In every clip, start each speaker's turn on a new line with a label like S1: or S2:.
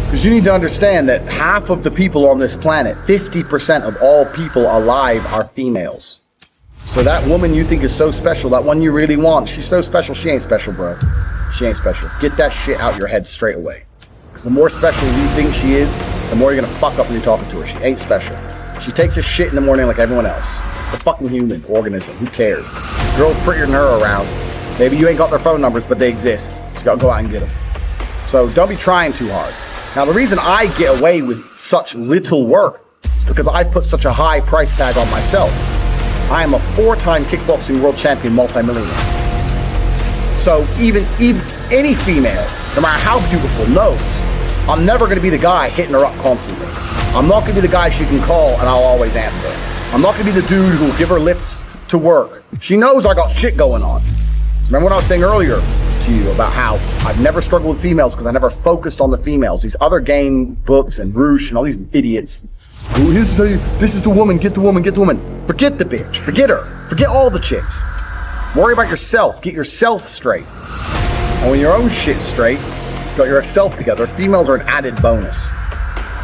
S1: Because you need to understand that half of the people on this planet, 50% of all people alive, are females. So that woman you think is so special, that one you really want, she's so special, she ain't special, bro. She ain't special. Get that shit out your head straight away. Because the more special you think she is, the more you're gonna fuck up when you're talking to her. She ain't special. She takes a shit in the morning like everyone else. A fucking human organism, who cares? Girls prettier than her around. Maybe you ain't got their phone numbers, but they exist. So you gotta go out and get them. So don't be trying too hard. Now the reason I get away with such little work is because I put such a high price tag on myself. I am a 4-time kickboxing world champion multimillionaire. So even any female, no matter how beautiful, knows I'm never gonna be the guy hitting her up constantly. I'm not gonna be the guy she can call and I'll always answer. I'm not gonna be the dude who'll give her lips to work. She knows I got shit going on. Remember what I was saying earlier to you about how I've never struggled with females because I never focused on the females. These other game books and Roosh and all these idiots. This is the woman, get the woman, get the woman. Forget the bitch, forget her, forget all the chicks. Worry about yourself, get yourself straight. And when your own shit's straight, you got yourself together, females are an added bonus.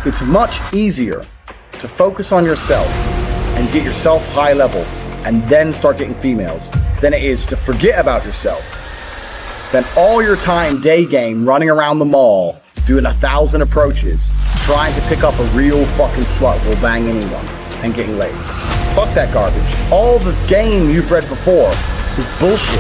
S1: It's much easier to focus on yourself and get yourself high level and then start getting females than it is to forget about yourself. Spend all your time day game running around the mall, doing 1,000 approaches, trying to pick up a real fucking slut who will bang anyone and getting laid. Fuck that garbage. All the game you've read before is bullshit.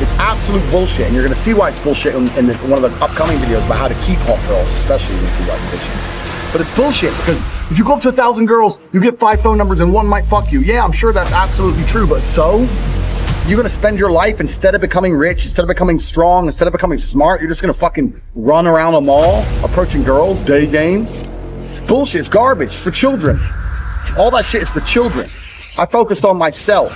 S1: It's absolute bullshit, and you're gonna see why it's bullshit in one of the upcoming videos about how to keep hot girls, especially when you see why condition. But it's bullshit because if you go up to 1,000 girls, you get 5 phone numbers and one might fuck you. Yeah, I'm sure that's absolutely true, but so? You're gonna spend your life, instead of becoming rich, instead of becoming strong, instead of becoming smart, you're just gonna fucking run around a mall, approaching girls, day game? It's bullshit, it's garbage, it's for children. All that shit is for children. I focused on myself,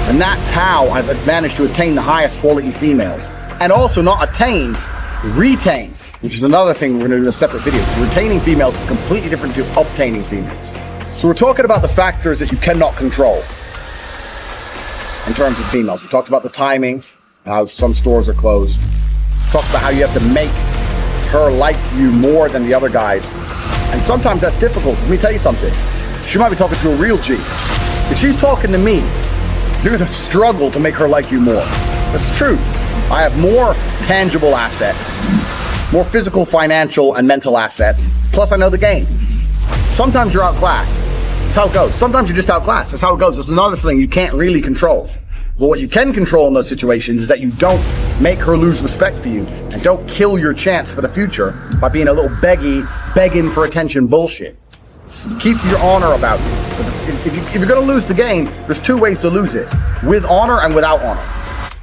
S1: and that's how I've managed to attain the highest quality females. And also not attain, retain, which is another thing we're gonna do in a separate video. So retaining females is completely different to obtaining females. So we're talking about the factors that you cannot control in terms of females. We talked about the timing, how some stores are closed. We talked about how you have to make her like you more than the other guys. And sometimes that's difficult, because let me tell you something. She might be talking to a real G. If she's talking to me, you're gonna struggle to make her like you more. That's true. I have more tangible assets, more physical, financial, and mental assets. Plus I know the game. Sometimes you're outclassed. That's how it goes. Sometimes you're just outclassed. That's how it goes. That's another thing you can't really control. But what you can control in those situations is that you don't make her lose respect for you and don't kill your chance for the future by being a little begging for attention bullshit. Keep your honor about you. If you're gonna lose the game, there's 2 ways to lose it. With honor and without honor.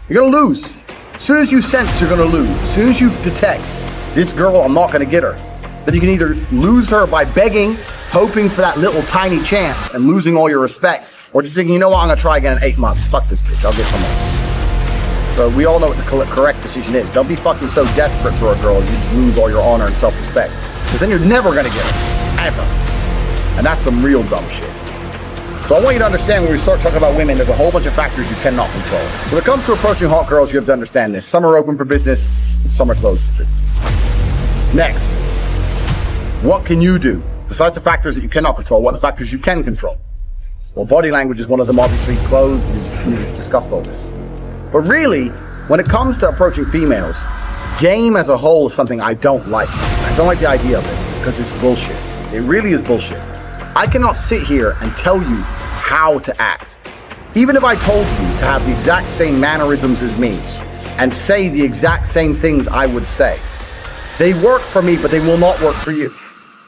S1: You're gonna lose. As soon as you sense you're gonna lose, as soon as you detect, this girl, I'm not gonna get her, then you can either lose her by begging, hoping for that little tiny chance and losing all your respect, or just thinking, you know what, I'm gonna try again in 8 months. Fuck this bitch, I'll get someone else. So we all know what the correct decision is. Don't be fucking so desperate for a girl you just lose all your honor and self-respect. Because then you're never gonna get her, ever. And that's some real dumb shit. So I want you to understand, when we start talking about women, there's a whole bunch of factors you cannot control. When it comes to approaching hot girls, you have to understand this. Some are open for business, some are closed for business. Next, what can you do? Besides the factors that you cannot control, what are the factors you can control? Well, body language is one of them, obviously. Clothes, we've discussed all this. But really, when it comes to approaching females, game as a whole is something I don't like. I don't like the idea of it, because it's bullshit. It really is bullshit. I cannot sit here and tell you how to act. Even if I told you to have the exact same mannerisms as me and say the exact same things I would say, they work for me, but they will not work for you.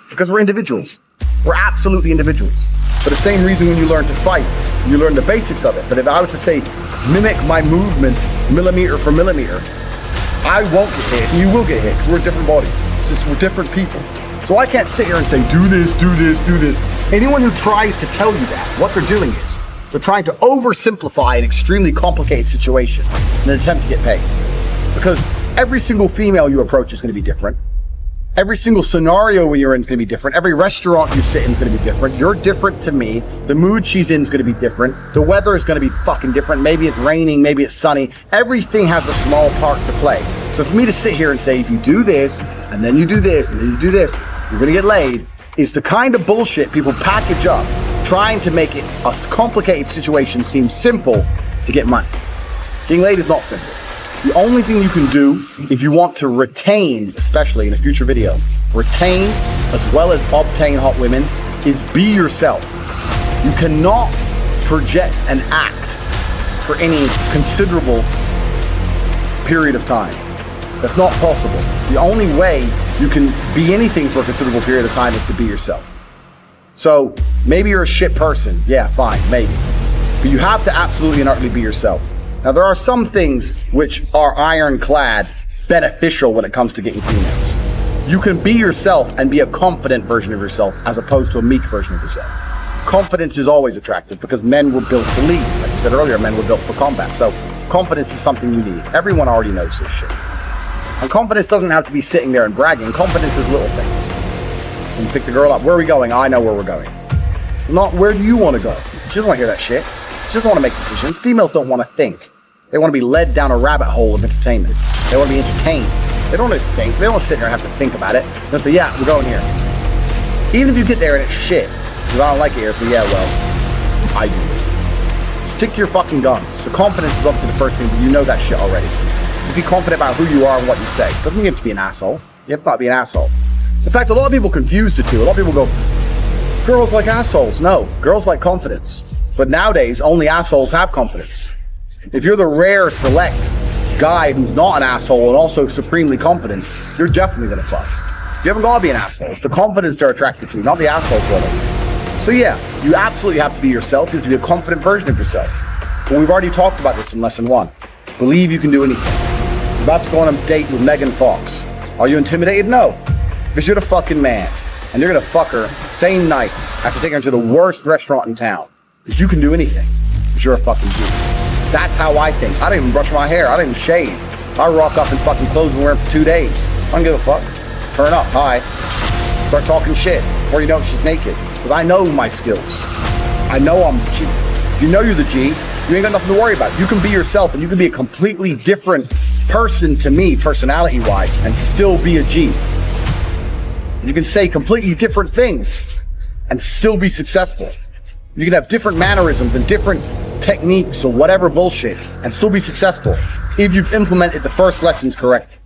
S1: Because we're individuals. We're absolutely individuals. For the same reason when you learn to fight, you learn the basics of it. But if I were to say, mimic my movements millimeter for millimeter, I won't get hit, and you will get hit, because we're different bodies. It's just, we're different people. So I can't sit here and say, do this, do this, do this. Anyone who tries to tell you that, what they're doing is, they're trying to oversimplify an extremely complicated situation in an attempt to get paid. Because every single female you approach is going to be different. Every single scenario you're in is going to be different. Every restaurant you sit in is going to be different. You're different to me. The mood she's in is going to be different. The weather is going to be fucking different. Maybe it's raining, maybe it's sunny. Everything has a small part to play. So for me to sit here and say, if you do this, and then you do this, and then you do this, you're gonna get laid, is the kind of bullshit people package up, trying to make it a complicated situation seem simple to get money. Getting laid is not simple. The only thing you can do if you want to retain, especially in a future video, retain as well as obtain hot women, is be yourself. You cannot project and act for any considerable period of time. That's not possible. The only way you can be anything for a considerable period of time is to be yourself. So maybe you're a shit person. Yeah, fine, maybe. But you have to absolutely and utterly be yourself. Now, there are some things which are ironclad beneficial when it comes to getting females. You can be yourself and be a confident version of yourself as opposed to a meek version of yourself. Confidence is always attractive because men were built to lead. Like you said earlier, men were built for combat. So confidence is something you need. Everyone already knows this shit. And confidence doesn't have to be sitting there and bragging. Confidence is little things. When you pick the girl up, where are we going? I know where we're going. Not where do you want to go? She doesn't want to hear that shit. She doesn't want to make decisions. Females don't want to think. They want to be led down a rabbit hole of entertainment. They want to be entertained. They don't want to think. They don't want to sit there and have to think about it. They'll say, yeah, we're going here. Even if you get there and it's shit, because I don't like it here, say, yeah, well, I do. Stick to your fucking guns. So confidence is obviously the first thing, but you know that shit already. Just be confident about who you are and what you say. Doesn't mean you have to be an asshole. You have to not be an asshole. In fact, a lot of people confuse the two. A lot of people go, girls like assholes. No, girls like confidence. But nowadays, only assholes have confidence. If you're the rare select guy who's not an asshole and also supremely confident, you're definitely gonna fuck. You haven't gotta be an asshole. It's the confidence they're attracted to, not the asshole qualities. So yeah, you absolutely have to be yourself. You have to be a confident version of yourself. But we've already talked about this in lesson 1. Believe you can do anything. You're about to go on a date with Megan Fox. Are you intimidated? No. Because you're the fucking man. And you're gonna fuck her same night after taking her to the worst restaurant in town. Because you can do anything. Because you're a fucking Jew. That's how I think. I don't even brush my hair. I don't even shave. I rock up in fucking clothes and wear them for 2 days. I don't give a fuck. Turn up. Hi. Start talking shit. Before you know it, she's naked. Because I know my skills. I know I'm the G. If you know you're the G, you ain't got nothing to worry about. You can be yourself and you can be a completely different person to me, personality-wise, and still be a G. You can say completely different things and still be successful. You can have different mannerisms and different techniques or whatever bullshit and still be successful if you've implemented the first lessons correctly.